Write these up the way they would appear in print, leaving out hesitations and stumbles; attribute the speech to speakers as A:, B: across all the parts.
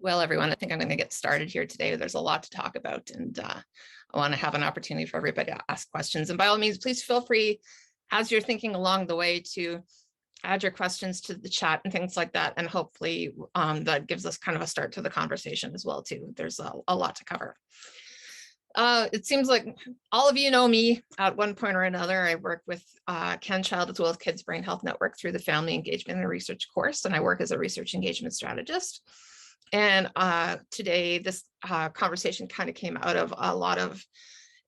A: Well, everyone, I think I'm going to get started here today. There's a lot to talk about, and I want to have an opportunity for everybody to ask questions. And by all means, please feel free, as you're thinking along the way, to add your questions to the chat and things like that. And hopefully that gives us kind of a start to the conversation as well, too. There's a lot to cover. It seems like all of you know me at one point or another. I work with Ken Child as well as Kids Brain Health Network through the Family Engagement and Research course, and I work as a research engagement strategist. And today, this conversation kind of came out of a lot of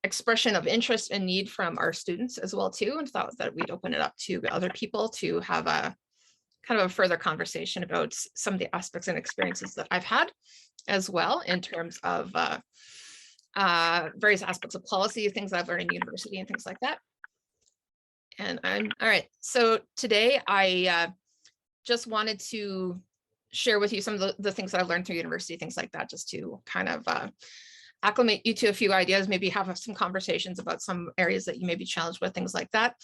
A: expression of interest and need from our students as well, too, and thought that we'd open it up to other people to have a kind of a further conversation about some of the aspects and experiences that I've had as well in terms of various aspects of policy, things I've learned in university and things like that. And all right. So today I just wanted to share with you some of the things that I've learned through university, things like that, just to kind of acclimate you to a few ideas, maybe have some conversations about some areas that you may be challenged with, things like that.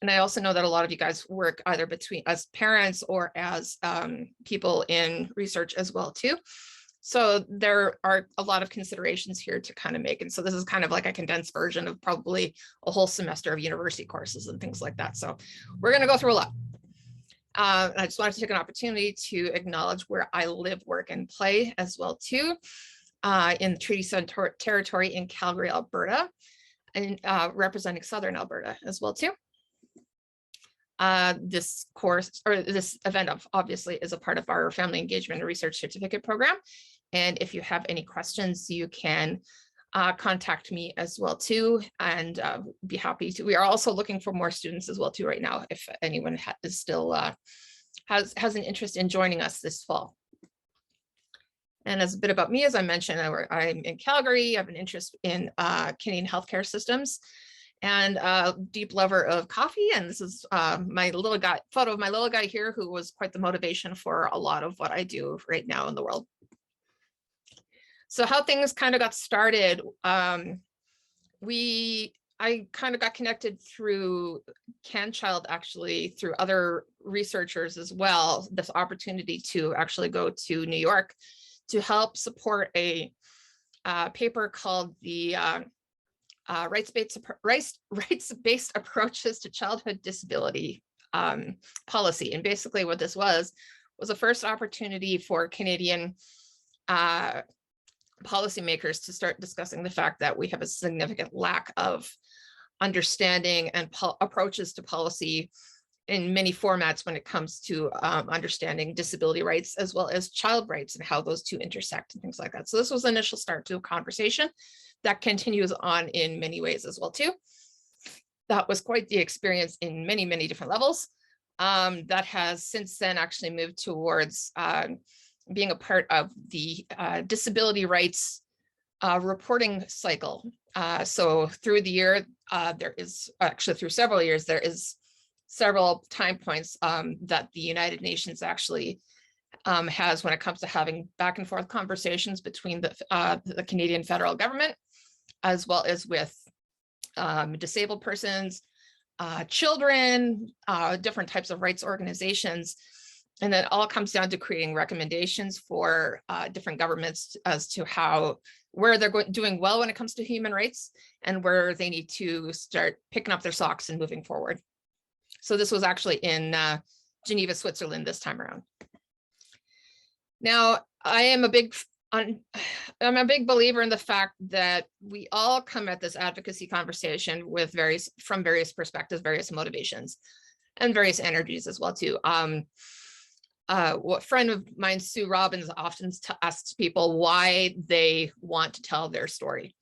A: And I also know that a lot of you guys work either between as parents or as people in research as well, too. So there are a lot of considerations here to kind of make. And so this is kind of like a condensed version of probably a whole semester of university courses and things like that. So we're going to go through a lot. I just wanted to take an opportunity to acknowledge where I live, work, and play as well, too, in the Treaty 7 territory in Calgary, Alberta, and representing Southern Alberta as well, too. This course, or this event, obviously is a part of our Family Engagement and Research Certificate program. And if you have any questions, you can contact me as well, too, and be happy to. We are also looking for more students as well, too, right now, if anyone is still has an interest in joining us this fall. And as a bit about me, as I mentioned, I'm in Calgary. I have an interest in Canadian healthcare systems and a deep lover of coffee. And this is my little guy, photo of my little guy here, who was quite the motivation for a lot of what I do right now in the world. So how things kind of got started, I kind of got connected through Ken Child, actually, through other researchers as well, this opportunity to actually go to New York to help support a paper called the Rights-Based Approaches to Childhood Disability Policy. And basically what this was the first opportunity for Canadian policymakers to start discussing the fact that we have a significant lack of understanding and approaches to policy in many formats when it comes to understanding disability rights as well as child rights and how those two intersect and things like that. So this was the initial start to a conversation that continues on in many ways as well, too. That was quite the experience in many, many different levels. That has since then actually moved towards being a part of the disability rights reporting cycle. So through the year, there is actually through several years, there is several time points that the United Nations actually has when it comes to having back and forth conversations between the Canadian federal government, as well as with disabled persons, children, different types of rights organizations. And then all comes down to creating recommendations for different governments as to where they're doing well when it comes to human rights and where they need to start picking up their socks and moving forward. So this was actually in Geneva, Switzerland this time around. Now, I'm a big believer in the fact that we all come at this advocacy conversation with from various perspectives, various motivations, and various energies as well, too. What friend of mine, Sue Robbins, often asks people why they want to tell their story.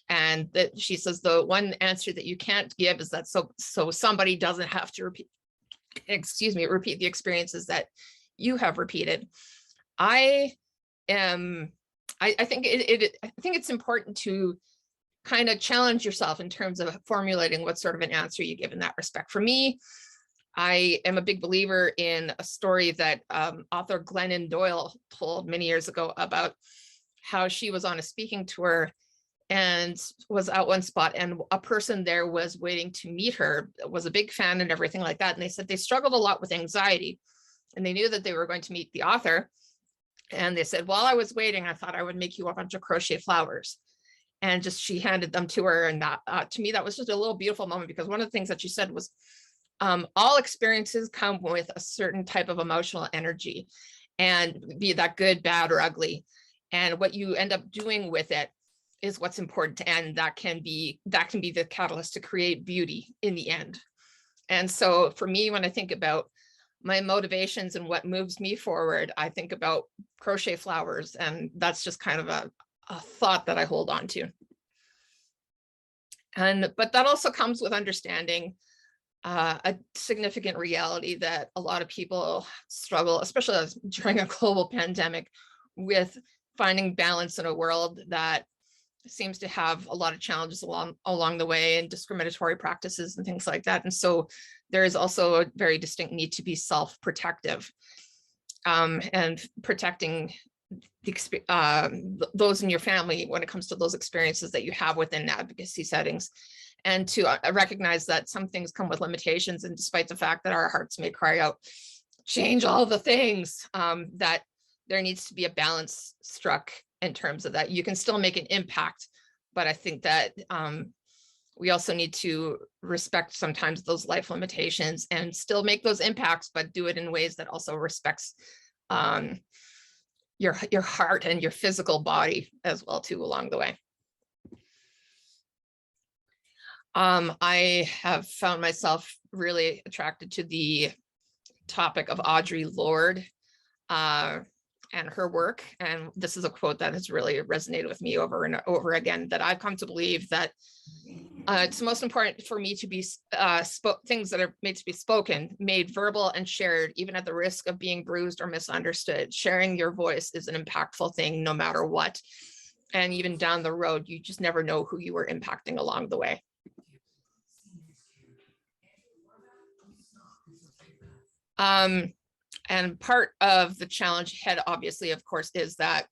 A: And that she says the one answer that you can't give is that so somebody doesn't have to repeat the experiences that you have repeated. I think it's important to kind of challenge yourself in terms of formulating what sort of an answer you give in that respect. For me, I am a big believer in a story that author Glennon Doyle told many years ago about how she was on a speaking tour and was at one spot, and a person there was waiting to meet her, was a big fan and everything like that. And they said they struggled a lot with anxiety, and they knew that they were going to meet the author. And they said, while I was waiting, I thought I would make you a bunch of crochet flowers. And just she handed them to her. And that, to me, that was just a little beautiful moment, because one of the things that she said was, all experiences come with a certain type of emotional energy, and be that good, bad, or ugly. And what you end up doing with it is what's important. And that can be the catalyst to create beauty in the end. And so for me, when I think about my motivations and what moves me forward, I think about crochet flowers, and that's just kind of a thought that I hold on to. But that also comes with understanding a significant reality that a lot of people struggle, especially during a global pandemic, with finding balance in a world that seems to have a lot of challenges along the way, and discriminatory practices and things like that. And so there is also a very distinct need to be self-protective, and protecting those in your family when it comes to those experiences that you have within advocacy settings, and to recognize that some things come with limitations. And despite the fact that our hearts may cry out, change all the things, that there needs to be a balance struck in terms of that. You can still make an impact, but I think that we also need to respect sometimes those life limitations and still make those impacts, but do it in ways that also respects your heart and your physical body as well too along the way. I have found myself really attracted to the topic of Audre Lorde and her work. And this is a quote that has really resonated with me over and over again, that I've come to believe that it's most important for me to be things that are made to be spoken, made verbal and shared, even at the risk of being bruised or misunderstood. Sharing your voice is an impactful thing no matter what. And even down the road, you just never know who you are impacting along the way. And part of the challenge ahead, obviously, of course, is that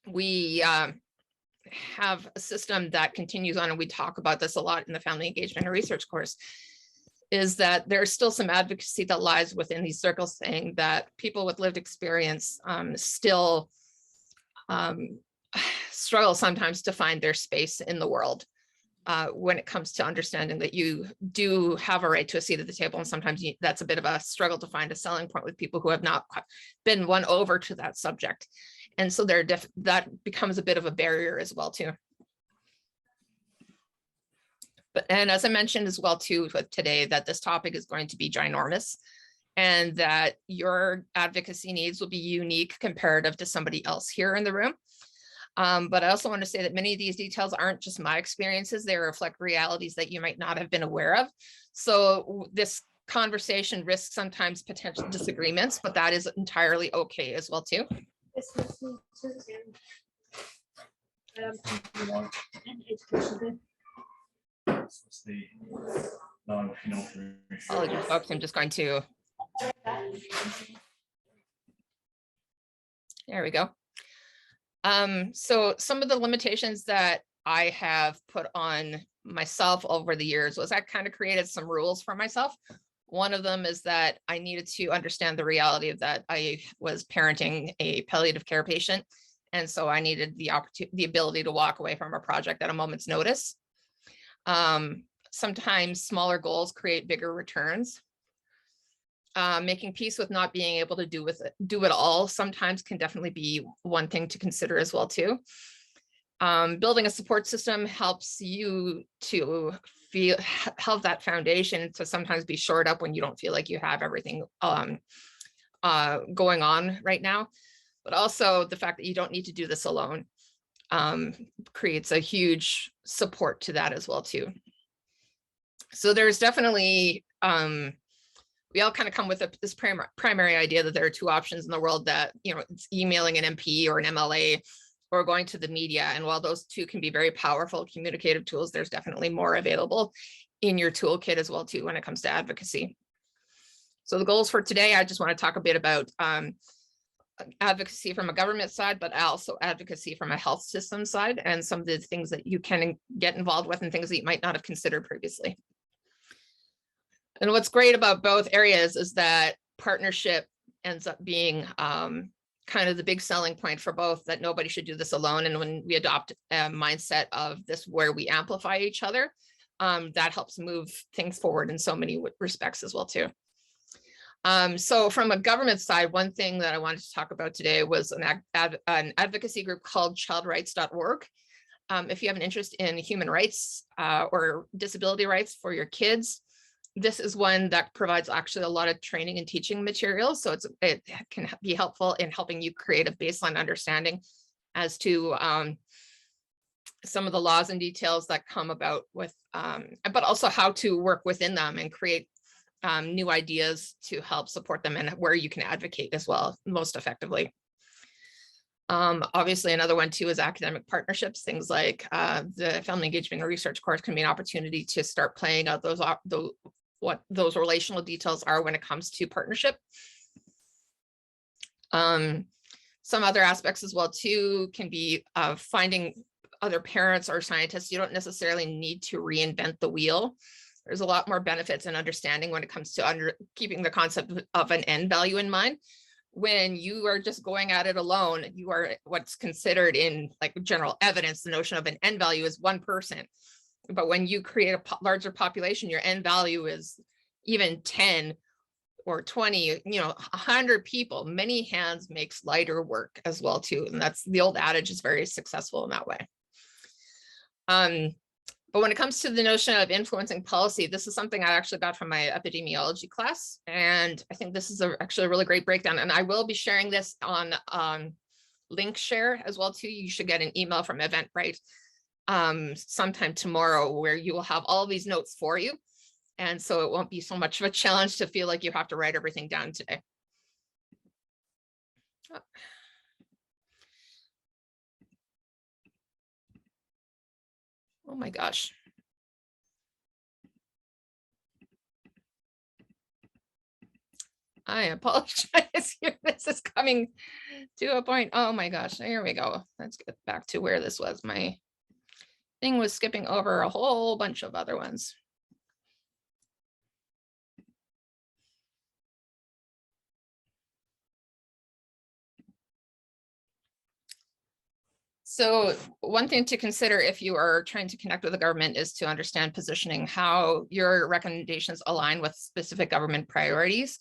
A: we have a system that continues on, and we talk about this a lot in the family engagement and research course, is that there's still some advocacy that lies within these circles, saying that people with lived experience still struggle sometimes to find their space in the world. When it comes to understanding that you do have a right to a seat at the table. And sometimes that's a bit of a struggle to find a selling point with people who have not been won over to that subject. And so that becomes a bit of a barrier as well too. And as I mentioned as well too with today, that this topic is going to be ginormous, and that your advocacy needs will be unique comparative to somebody else here in the room. But I also want to say that many of these details aren't just my experiences, they reflect realities that you might not have been aware of. So this conversation risks sometimes potential disagreements, but that is entirely okay as well too. Folks, I'm just going to, there we go. So some of the limitations that I have put on myself over the years was I kind of created some rules for myself. One of them is that I needed to understand the reality of that I was parenting a palliative care patient. And so I needed the ability to walk away from a project at a moment's notice. Sometimes smaller goals create bigger returns. Making peace with not being able to do it all sometimes can definitely be one thing to consider as well too. Building a support system helps you to have that foundation to sometimes be shored up when you don't feel like you have everything going on right now. But also the fact that you don't need to do this alone creates a huge support to that as well too. So there's definitely we all kind of come with this primary idea that there are two options in the world, that, you know, it's emailing an MP or an MLA or going to the media. And while those two can be very powerful communicative tools, there's definitely more available in your toolkit as well too when it comes to advocacy. So the goals for today, I just want to talk a bit about advocacy from a government side, but also advocacy from a health system side, and some of the things that you can get involved with and things that you might not have considered previously. And what's great about both areas is that partnership ends up being kind kind of the big selling point for both, that nobody should do this alone. And when we adopt a mindset of this where we amplify each other, that helps move things forward in so many respects as well too. So from a government side, one thing that I wanted to talk about today was an advocacy group called childrights.org. If you have an interest in human rights or disability rights for your kids, this is one that provides actually a lot of training and teaching materials. So it can be helpful in helping you create a baseline understanding as to some of the laws and details that come about with, but also how to work within them and create new ideas to help support them, and where you can advocate as well most effectively. Obviously, another one too is academic partnerships. Things like the Family Engagement and Research course can be an opportunity to start playing out what those relational details are when it comes to partnership. Some other aspects as well too can be finding other parents or scientists. You don't necessarily need to reinvent the wheel. There's a lot more benefits and understanding when it comes to keeping the concept of an end value in mind. When you are just going at it alone, you are what's considered in like general evidence, the notion of an end value is one person. But when you create a larger population, your end value is even 10 or 20, 100 people. Many hands makes lighter work as well too. And that's the old adage is very successful in that way. But when it comes to the notion of influencing policy, this is something I actually got from my epidemiology class. And I think this is actually a really great breakdown. And I will be sharing this on link share as well too. You should get an email from Eventbrite sometime tomorrow, where you will have all these notes for you. And so it won't be so much of a challenge to feel like you have to write everything down today. Oh my gosh. I apologize. This is coming to a point. Oh my gosh, here we go. Let's get back to where this was. My thing was skipping over a whole bunch of other ones. So one thing to consider if you are trying to connect with the government is to understand positioning, how your recommendations align with specific government priorities.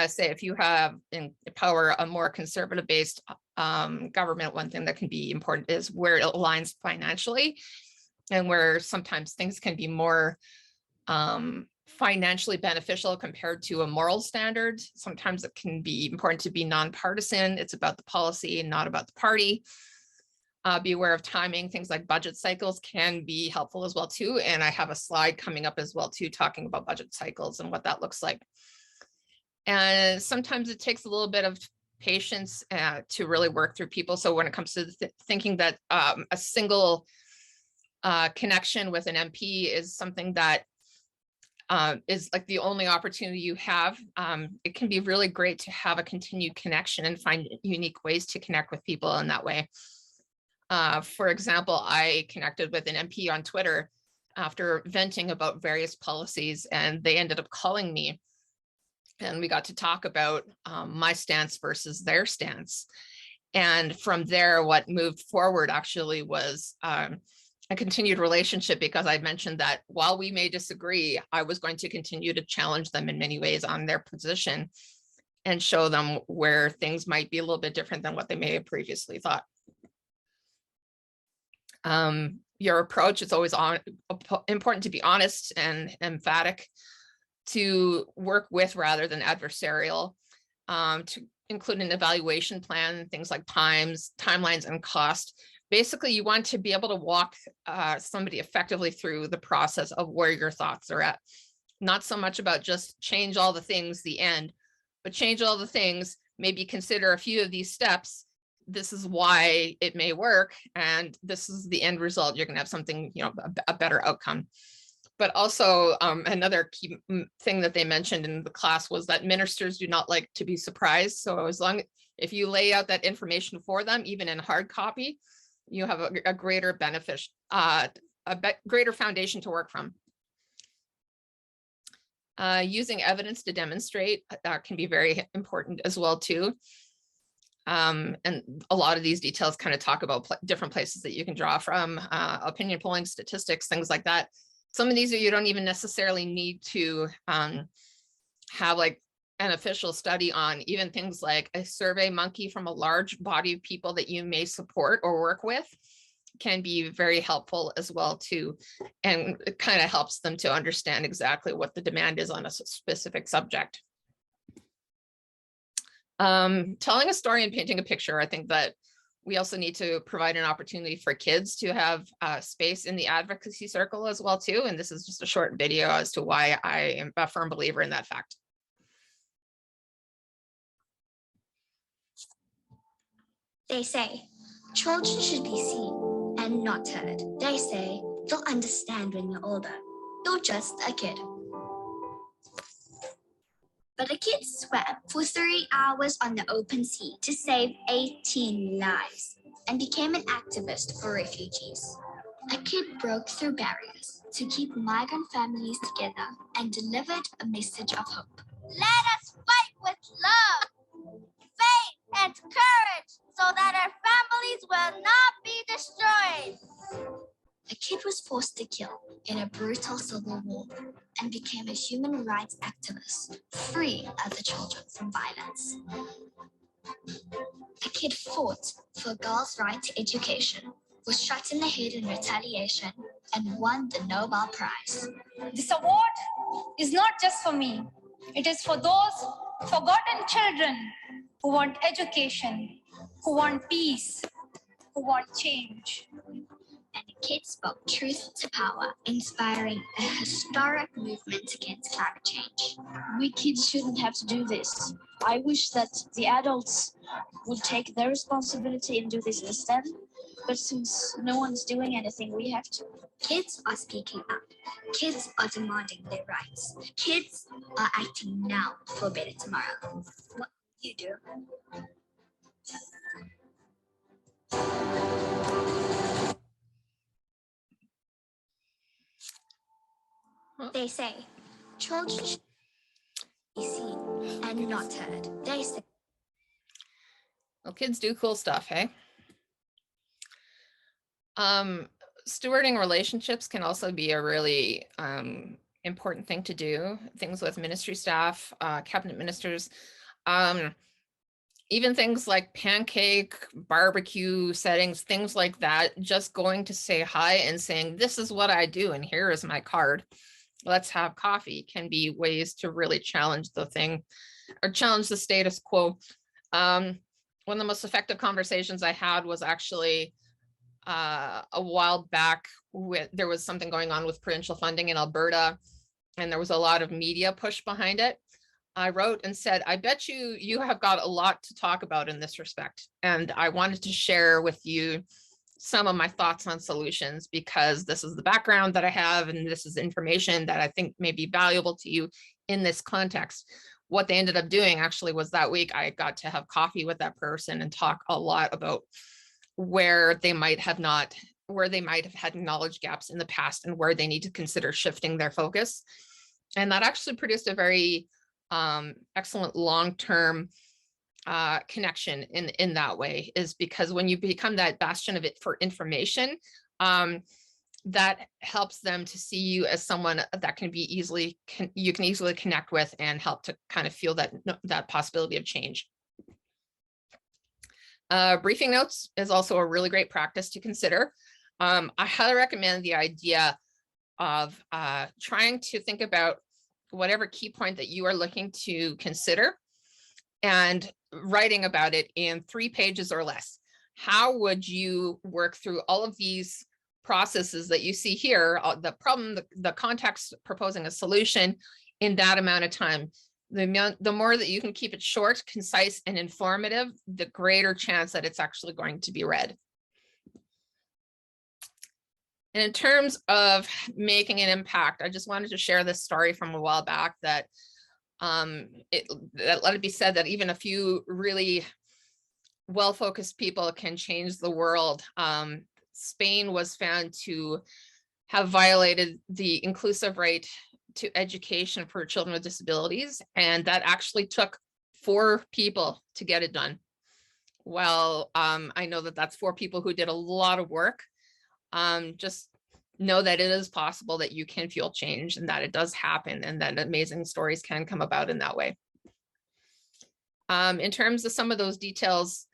A: Say if you have in power a more conservative based government, one thing that can be important is where it aligns financially, and where sometimes things can be more financially beneficial compared to a moral standard. Sometimes it can be important to be nonpartisan. It's about the policy and not about the party. Be aware of timing. Things like budget cycles can be helpful as well too. And I have a slide coming up as well too, talking about budget cycles and what that looks like. And sometimes it takes a little bit of patience to really work through people. So when it comes to thinking that a single connection with an MP is something that is like the only opportunity you have, it can be really great to have a continued connection and find unique ways to connect with people in that way. For example, I connected with an MP on Twitter after venting about various policies, and they ended up calling me. And we got to talk about my stance versus their stance. And from there, what moved forward actually was a continued relationship, because I mentioned that while we may disagree, I was going to continue to challenge them in many ways on their position and show them where things might be a little bit different than what they may have previously thought. Your approach is always important to be honest and emphatic, to work with rather than adversarial, to include an evaluation plan, things like timelines, and cost. Basically, you want to be able to walk somebody effectively through the process of where your thoughts are at. Not so much about just change all the things, the end, but change all the things, maybe consider a few of these steps. This is why it may work, and this is the end result. You're going to have something, a better outcome. But also another key thing that they mentioned in the class was that ministers do not like to be surprised. So if you lay out that information for them, even in hard copy, you have a greater benefit, greater foundation to work from. Using evidence to demonstrate can be very important as well too. And a lot of these details kind of talk about different places that you can draw from, opinion polling, statistics, things like that. Some of these you don't even necessarily need to have like an official study on. Even things like a survey monkey from a large body of people that you may support or work with can be very helpful as well too. And it kind of helps them to understand exactly what the demand is on a specific subject. Telling a story and painting a picture, I think that we also need to provide an opportunity for kids to have space in the advocacy circle as well too. And this is just a short video as to why I am a firm believer in that fact.
B: They say children should be seen and not heard. They say you'll understand when you're older. You're just a kid. But a kid swam for 3 hours on the open sea to save 18 lives and became an activist for refugees. A kid broke through barriers to keep migrant families together and delivered a message of hope. Let us fight with love, faith, and courage so that our families will not be destroyed. A kid was forced to kill in a brutal civil war and became a human rights activist, freeing other children from violence. A kid fought for girls' right to education, was shot in the head in retaliation, and won the Nobel Prize.
C: This award is not just for me. It is for those forgotten children who want education, who want peace, who want change.
B: And the kid spoke truth to power, inspiring a historic movement against climate change.
D: We kids shouldn't have to do this. I wish that the adults would take their responsibility and do this instead. But since no one's doing anything, we have to.
B: Kids are speaking up. Kids are demanding their rights. Kids are acting now for a better tomorrow. What do you do? They say children should be seen and not heard. They say.
A: Well, kids do cool stuff, hey? Stewarding relationships can also be a really important thing to do. Things with ministry staff, cabinet ministers, even things like pancake, barbecue settings, things like that. Just going to say hi and saying, this is what I do, and here is my card. Let's have coffee can be ways to really challenge the thing or challenge the status quo. One of the most effective conversations I had was actually a while back. There was something going on with provincial funding in Alberta, and there was a lot of media push behind it. I wrote and said, I bet you have got a lot to talk about in this respect. And I wanted to share with you some of my thoughts on solutions, because this is the background that I have, and this is information that I think may be valuable to you in this context. What they ended up doing actually was that week I got to have coffee with that person and talk a lot about where they might have had knowledge gaps in the past and where they need to consider shifting their focus. And that actually produced a very excellent long-term connection in that way, is because when you become that bastion of it for information, that helps them to see you as someone that can be you can easily connect with and help to kind of feel that possibility of change. Briefing notes is also a really great practice to consider. I highly recommend the idea of trying to think about whatever key point that you are looking to consider and writing about it in 3 pages or less. How would you work through all of these processes that you see here, the problem, the context, proposing a solution in that amount of time? The more that you can keep it short, concise, and informative, the greater chance that it's actually going to be read. And in terms of making an impact, I just wanted to share this story from a while back that let it be said that even a few really well-focused people can change the world. Spain was found to have violated the inclusive right to education for children with disabilities, and that actually took 4 people to get it done. well, I know that that's for people who did a lot of work. Just know that it is possible that you can feel change and that it does happen and that amazing stories can come about in that way. In terms of some of those details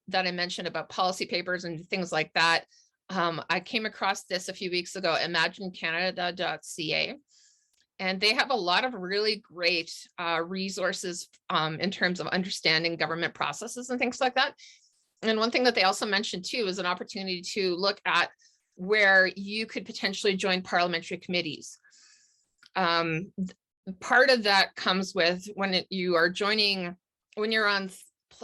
A: that I mentioned about policy papers and things like that, I came across this a few weeks ago, imaginecanada.ca, and they have a lot of really great resources in terms of understanding government processes and things like that. And one thing that they also mentioned too is an opportunity to look at where you could potentially join parliamentary committees. Part of that comes with when you're on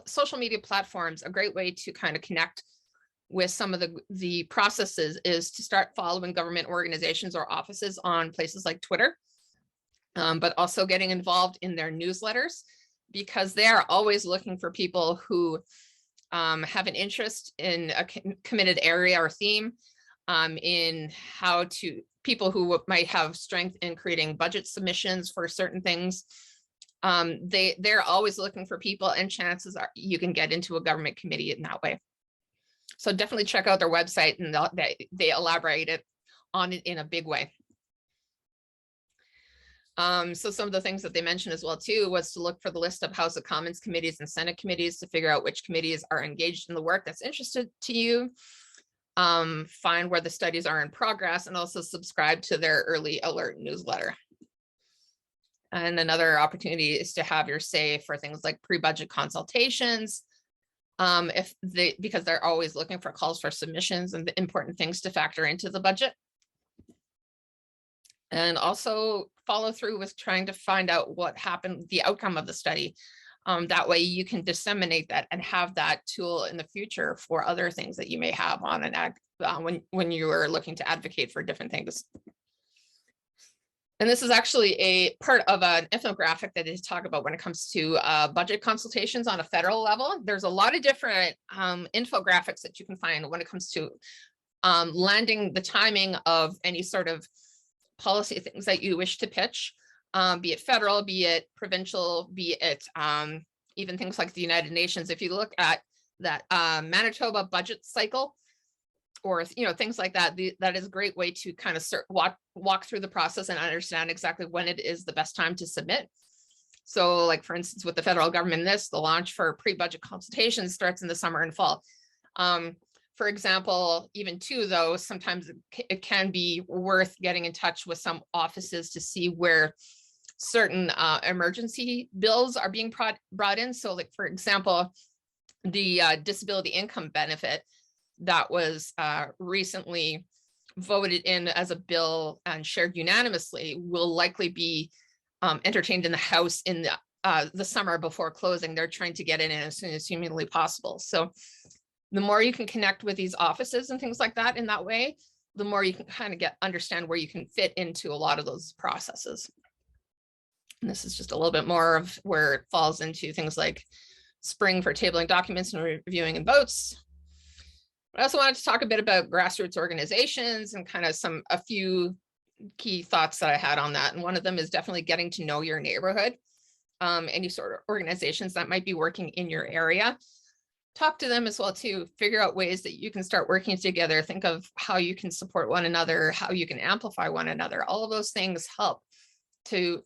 A: social media platforms. A great way to kind of connect with some of the processes is to start following government organizations or offices on places like Twitter, but also getting involved in their newsletters, because they are always looking for people who have an interest in a committed area or theme, in people who might have strength in creating budget submissions for certain things. They're always looking for people, and chances are you can get into a government committee in that way. So definitely check out their website, and they elaborate on it in a big way. So some of the things that they mentioned as well too was to look for the list of House of Commons committees and Senate committees to figure out which committees are engaged in the work that's interested to you. Find where the studies are in progress, and also subscribe to their early alert newsletter. And another opportunity is to have your say for things like pre-budget consultations, because they're always looking for calls for submissions and the important things to factor into the budget. And also follow through with trying to find out what happened, the outcome of the study. That way you can disseminate that and have that tool in the future for other things that you may have on an when you are looking to advocate for different things. And this is actually a part of an infographic that they talk about when it comes to budget consultations on a federal level. There's a lot of different infographics that you can find when it comes to landing the timing of any sort of policy things that you wish to pitch, be it federal, be it provincial, be it even things like the United Nations. If you look at that Manitoba budget cycle, or things like that, that is a great way to kind of walk through the process and understand exactly when it is the best time to submit. So like, for instance, with the federal government, the launch for pre-budget consultations starts in the summer and fall. For example, even too, though, sometimes it can be worth getting in touch with some offices to see where certain emergency bills are being brought in. So like, for example, the disability income benefit that was recently voted in as a bill and shared unanimously will likely be entertained in the House in the summer before closing. They're trying to get it in as soon as humanly possible. So the more you can connect with these offices and things like that in that way, the more you can kind of understand where you can fit into a lot of those processes. And this is just a little bit more of where it falls into things like spring for tabling documents and reviewing and votes. I also wanted to talk a bit about grassroots organizations and kind of a few key thoughts that I had on that. And one of them is definitely getting to know your neighborhood, any sort of organizations that might be working in your area. Talk to them as well too, figure out ways that you can start working together, think of how you can support one another, how you can amplify one another. All of those things help to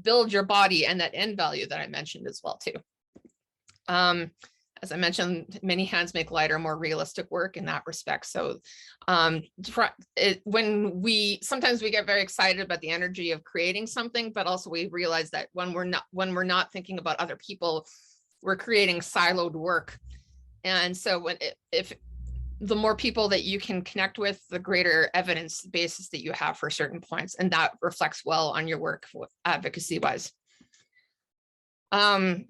A: build your body and that end value that I mentioned as well too. As I mentioned, many hands make lighter, more realistic work in that respect. So sometimes we get very excited about the energy of creating something, but also we realize that when we're not thinking about other people, we're creating siloed work. And so if the more people that you can connect with, the greater evidence basis that you have for certain points, and that reflects well on your work advocacy wise.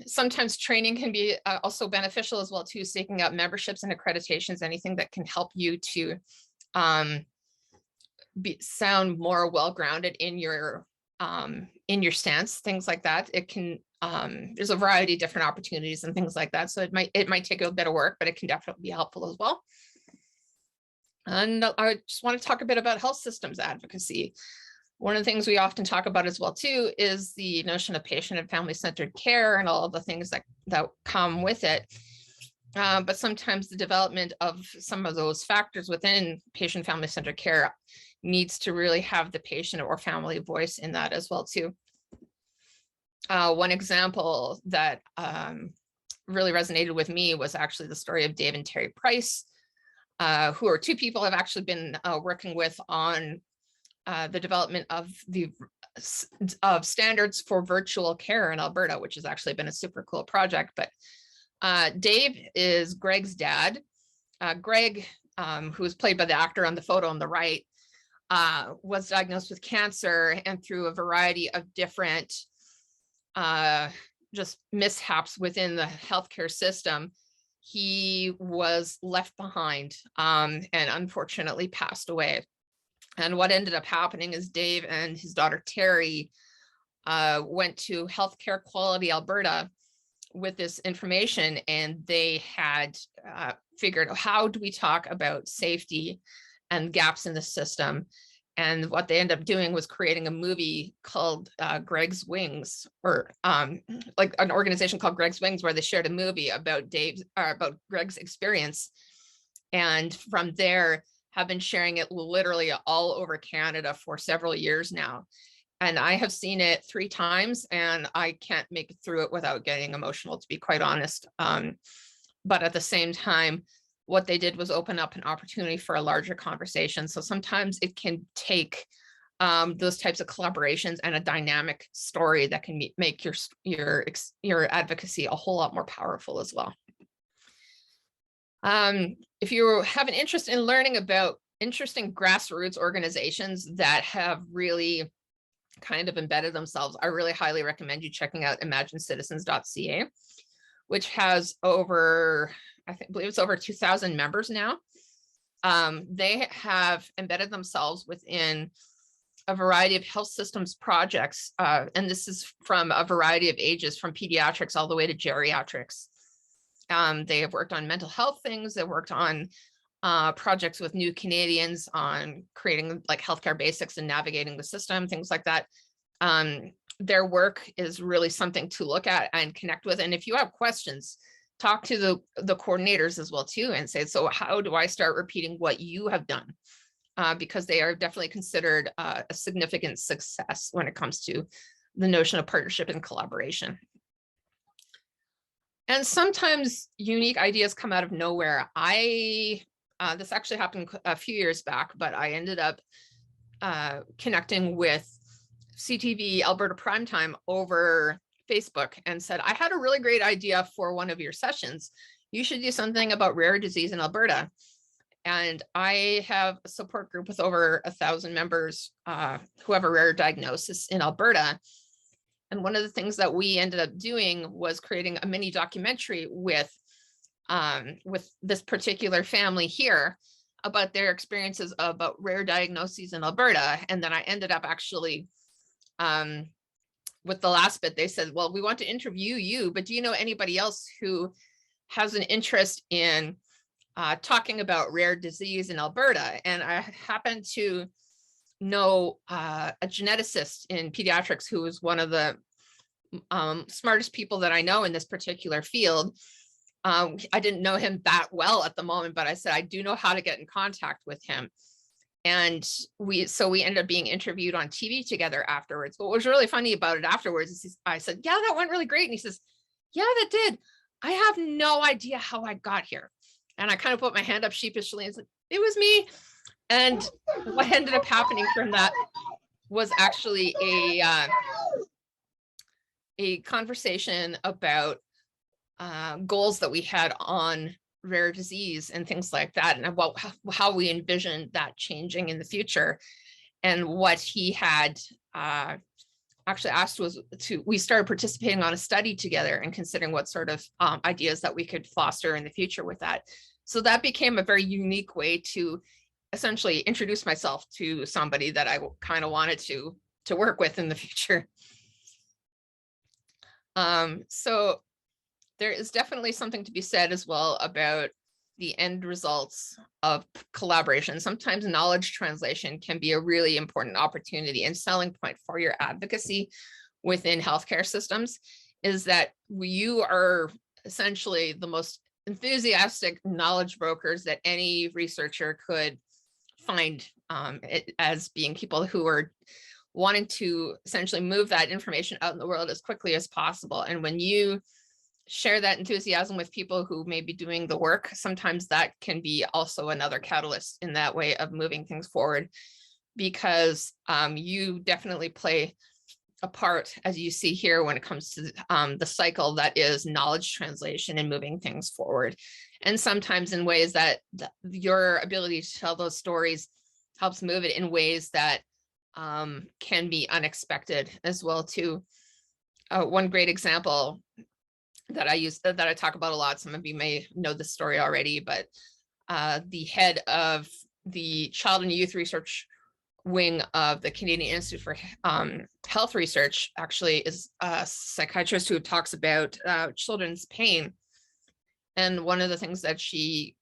A: Sometimes training can be also beneficial as well too, seeking out memberships and accreditations, anything that can help you to sound more well-grounded in your stance, things like that. It can there's a variety of different opportunities and things like that. So it might take a bit of work, but it can definitely be helpful as well. And I just want to talk a bit about health systems advocacy. One of the things we often talk about as well too is the notion of patient and family-centered care and all of the things that come with it. but sometimes the development of some of those factors within patient family-centered care needs to really have the patient or family voice in that as well too. One example that really resonated with me was actually the story of Dave and Terry Price, who are two people I've actually been working with on the development of standards for virtual care in Alberta, which has actually been a super cool project. But Dave is Greg's dad. Greg, who was played by the actor on the photo on the right, was diagnosed with cancer, and through a variety of different just mishaps within the healthcare system, he was left behind and unfortunately passed away. And what ended up happening is Dave and his daughter Terry went to Healthcare Quality Alberta with this information, and they had figured out, how do we talk about safety and gaps in the system? And what they ended up doing was creating a movie called Greg's Wings, or like an organization called Greg's Wings, where they shared a movie about about Greg's experience. And from there have been sharing it literally all over Canada for several years now. And I have seen it 3 times, and I can't make it through it without getting emotional, to be quite honest. But at the same time, what they did was open up an opportunity for a larger conversation. So sometimes it can take those types of collaborations and a dynamic story that can make your advocacy a whole lot more powerful as well. If you have an interest in learning about interesting grassroots organizations that have really kind of embedded themselves, I really highly recommend you checking out imaginecitizens.ca, which has over, I believe it's over 2,000 members now. They have embedded themselves within a variety of health systems projects, and this is from a variety of ages, from pediatrics all the way to geriatrics. They have worked on mental health things. They've worked on projects with New Canadians on creating like healthcare basics and navigating the system, things like that. Their work is really something to look at and connect with. And if you have questions, talk to the coordinators as well too, and say, so how do I start repeating what you have done? Because they are definitely considered a significant success when it comes to the notion of partnership and collaboration. And sometimes unique ideas come out of nowhere. This actually happened a few years back, but I ended up connecting with CTV Alberta Primetime over Facebook and said, I had a really great idea for one of your sessions. You should do something about rare disease in Alberta. And I have a support group with over 1,000 members who have a rare diagnosis in Alberta. And one of the things that we ended up doing was creating a mini documentary with this particular family here about their experiences about rare diagnoses in Alberta. And then I ended up actually, with the last bit, they said, well, we want to interview you, but do you know anybody else who has an interest in talking about rare disease in Alberta? And I happen to know a geneticist in pediatrics who is one of the smartest people that I know in this particular field. I didn't know him that well at the moment, but I said, I do know how to get in contact with him. And we ended up being interviewed on TV together afterwards. What was really funny about it afterwards is I said, yeah, that went really great. And he says, yeah, that did. I have no idea how I got here. And I kind of put my hand up sheepishly and said, it was me. And what ended up happening from that was actually a conversation about goals that we had on rare disease and things like that, and about how we envisioned that changing in the future. And what he had actually asked was we started participating on a study together and considering what sort of ideas that we could foster in the future with that. So that became a very unique way to essentially introduce myself to somebody that I kind of wanted to work with in the future. So there is definitely something to be said as well about the end results of collaboration. Sometimes knowledge translation can be a really important opportunity and selling point for your advocacy within healthcare systems, is that you are essentially the most enthusiastic knowledge brokers that any researcher could find as being people who are wanting to essentially move that information out in the world as quickly as possible. And when you share that enthusiasm with people who may be doing the work, sometimes that can be also another catalyst in that way of moving things forward, because you definitely play a part, as you see here, when it comes to the cycle that is knowledge translation and moving things forward. And sometimes in ways that your ability to tell those stories helps move it in ways that can be unexpected as well too. One great example that I use, that I talk about a lot, some of you may know this story already, but the head of the Child and Youth Research wing of the Canadian Institute for Health Research actually is a psychiatrist who talks about children's pain. And one of the things that she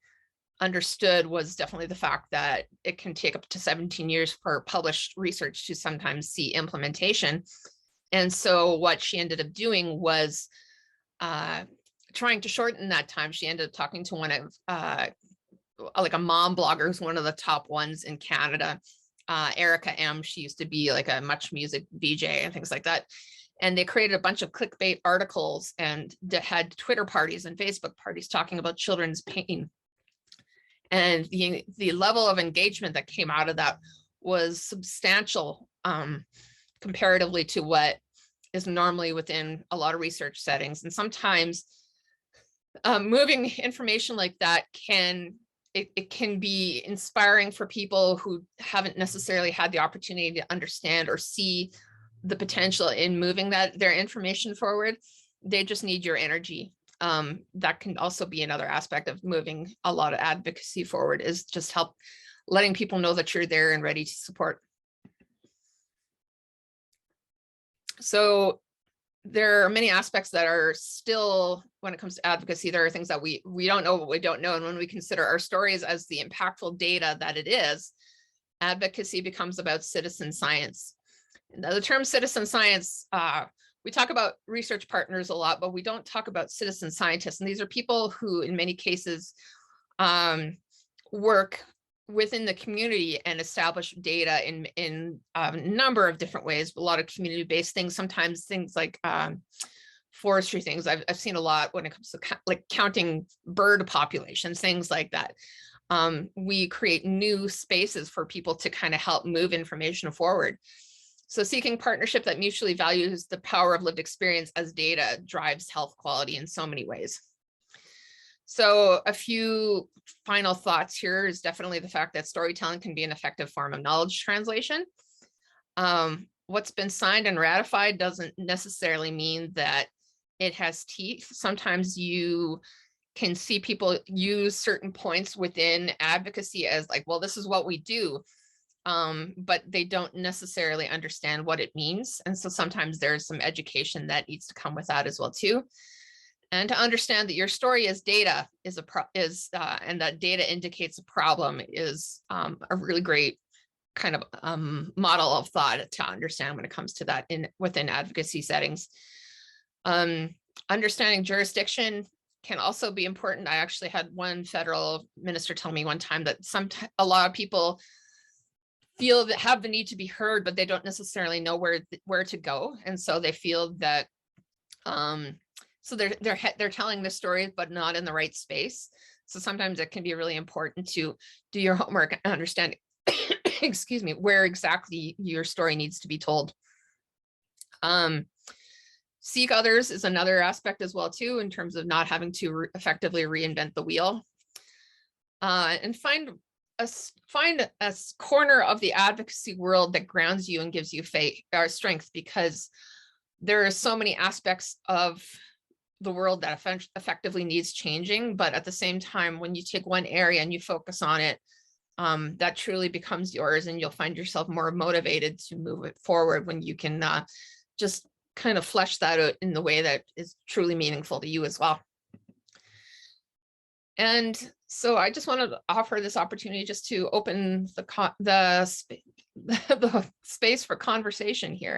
A: understood was definitely the fact that it can take up to 17 years for published research to sometimes see implementation. And so what she ended up doing was trying to shorten that time. She ended up talking to one of like a mom blogger who's one of the top ones in Canada, Erica M. She used to be like a Much Music VJ and things like that. And they created a bunch of clickbait articles and had Twitter parties and Facebook parties talking about children's pain. And the level of engagement that came out of that was substantial comparatively to what is normally within a lot of research settings. And sometimes moving information like that can be inspiring for people who haven't necessarily had the opportunity to understand or see the potential in moving their information forward. They just need your energy. That can also be another aspect of moving a lot of advocacy forward, is just help letting people know that you're there and ready to support. So there are many aspects that are still, when it comes to advocacy, there are things that we don't know what we don't know. And when we consider our stories as the impactful data that it is, advocacy becomes about citizen science. Now, the term citizen science, we talk about research partners a lot, but we don't talk about citizen scientists. And these are people who, in many cases, work within the community and establish data in a number of different ways, a lot of community-based things, sometimes things like forestry things. I've seen a lot when it comes to like counting bird populations, things like that. We create new spaces for people to kind of help move information forward. So seeking partnership that mutually values the power of lived experience as data drives health quality in so many ways. So a few final thoughts here is definitely the fact that storytelling can be an effective form of knowledge translation. What's been signed and ratified doesn't necessarily mean that it has teeth. Sometimes you can see people use certain points within advocacy as like, well, this is what we do. But they don't necessarily understand what it means. And so sometimes there's some education that needs to come with that as well too. And to understand that your story as data and that data indicates a problem is a really great kind of model of thought to understand when it comes to that within advocacy settings. Understanding jurisdiction can also be important. I actually had one federal minister tell me one time that a lot of people feel that have the need to be heard, but they don't necessarily know where to go, and so they feel that so they're telling the stories, but not in the right space. So sometimes it can be really important to do your homework and understand, excuse me, where exactly your story needs to be told. Seek others is another aspect as well too, in terms of not having to effectively reinvent the wheel. And find a corner of the advocacy world that grounds you and gives you faith or strength, because there are so many aspects of the world that effectively needs changing. But at the same time, when you take one area and you focus on it, that truly becomes yours, and you'll find yourself more motivated to move it forward when you can just kind of flesh that out in the way that is truly meaningful to you as well. And so I just wanted to offer this opportunity just to open the space for conversation here.